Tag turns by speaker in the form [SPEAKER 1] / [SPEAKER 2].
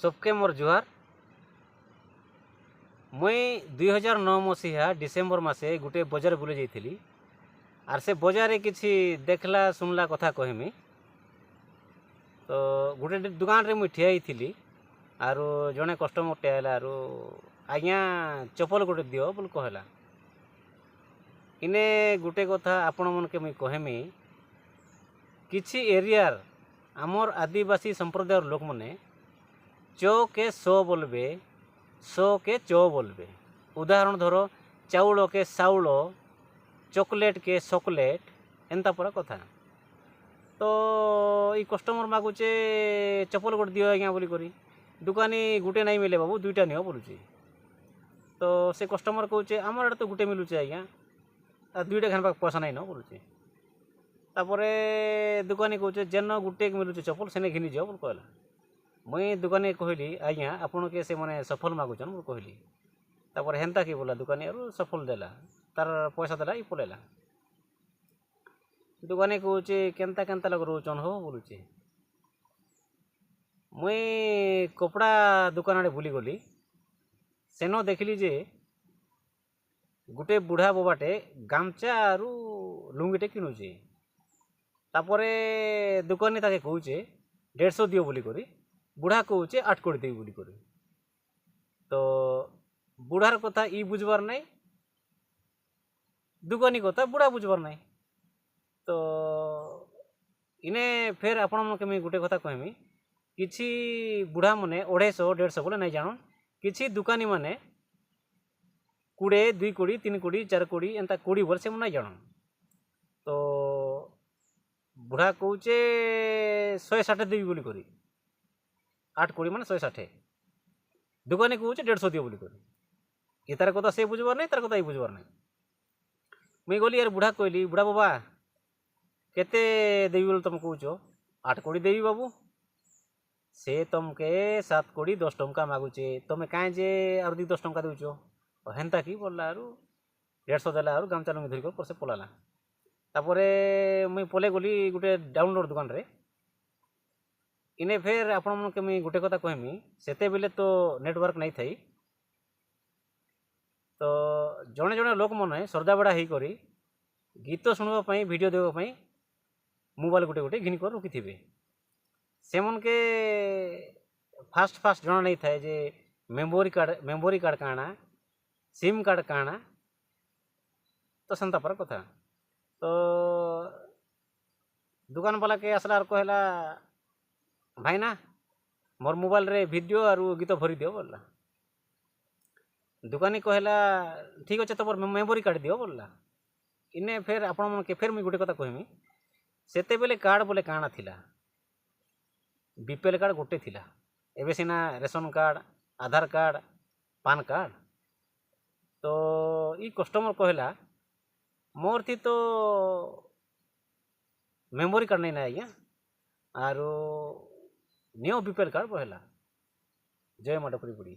[SPEAKER 1] सबके मोर जुहार। मुई 2009 मसीहा डिसेम्बर मासे गोटे बजार बुले जाइली आर से बजार किसी देखला सुनला कथा कहमी। तो गोटे दुकान रे मुई ठिया थी आर जड़े कस्टमर टे आला आरो आज्ञा चपल गोटे दियो बोल कहला। इने गोटे कथा आपण मन के मुई कहमी किछि एरियार आमर आदिवासी संप्रदाय लोक मने चो के सो बोलबे, सो के चो बोलबे। उदाहरण धरो चाउल के साउल, चॉकलेट के चॉकलेट, एंता पूरा कथा। तो ये कस्टमर मागुचे चप्पल गोटे दियो आज्ञा बोली करी, दुकानी गुटे नहीं मिले बाबू दुईटा नियो बोलुचे। तो से कस्टमर कहूचे आमर आड़े तो गुटे मिलुचे आज्ञा, दुईटा खान पैसा नहीं न बोलुचे। तापरे दुकानी कहूचे जेन गुटे मिलुचे चप्पल सेने घिनी जाओ बोल कहला। मुई दुकानी कहली आज्ञा आपन के से माने सफल मागुचन बोल कहली। तापर हेन्ता कि बोला दुकानी आरो सफल देला, तार पैसा देला, ये पलेला। दुकानी कहूचे केन्ता केन्ता लोग रोचन हो बोलुचे। मुई कपड़ा दुकान आड़े बुली गली, सेनो देखली जे गुटे बुढ़ा बोबाटे गामचा आरु लुंगीटे किणुचे। तापरे दुकानी ताके कहूचे 150 दियो बोली करी, बुढ़ा कहूचे 8 कोड़ी देवी बोली करी। तो बुढ़ार कथा ई बुझबार नहीं, दुकानी कथा बुढ़ा बुझबार नहीं। तो इने फिर आपण मन के गोटे कथा कहमी किछि बुढ़ा मने 250 150 बोले नहीं जानन, किछि दुकानी माने 20 2 कोड़ी 3 कोड़ी 4 कोड़ी एंता कोड़ी बोल से नहीं जानन। तो बुढ़ा कहूचे 160 देवी बोली करी, 8 कोड़ी माने 160, दुकानी कहूचे 150 दियो बोली करी। ये तार कथा से बुझबार नहीं, तार कथा ये बुझबार नहीं। मुई गली यार बुढ़ा कहली बुढ़ा बाबा केते देवी बोल तुम कहूच, 8 कोड़ी देवी बाबू। से तुमके 7 कोड़ी 10 टंका मागुचे, तुम कहीं जे आर 10 टंका दौच हेन्ता कि बोलला आरु 150 देला आरु गामचा लुंगी धरिक पर से पलाला। तापरे मुई पले गली गोटे डाउनलोड दुकान रे। इने फिर आपण मन के मुई गोटे कथा कहमी सेते बेले तो नेटवर्क नहीं थाई। तो जड़े जड़े लोक मन सरदा बड़ा ही करी गीत शुणवाई वीडियो देवाई मोबाइल गोटे गोटे घिन कर रखी थे। से मन के फास्ट फास्ट जना नहीं थाए जे मेमोरी कार्ड काना, सिम कार्ड काना। तो सेंता पर कथा। तो दुकान वाला के आसला और कहला भाईना मोर मोबाइल रे वीडियो और गीत भरी दियो बोलला। दुकानी कहला ठीक अच्छे तो मेमोरी कार्ड दियो बोलला। इने फिर आपण मन के फिर मुई गोटे कथा कहमी सेते बेले कार्ड बोले काना थिला, बीपीएल कार्ड गोटे थिला, एबे सिना रेशन कार्ड, आधार कार्ड, पान कार्ड। तो ई कस्टमर कहला मोर थी तो मेमोरी कार्ड नहीं ना आज्ञा आरो नियो बीपीएल कार्ड कहला। जय माता पड़ी।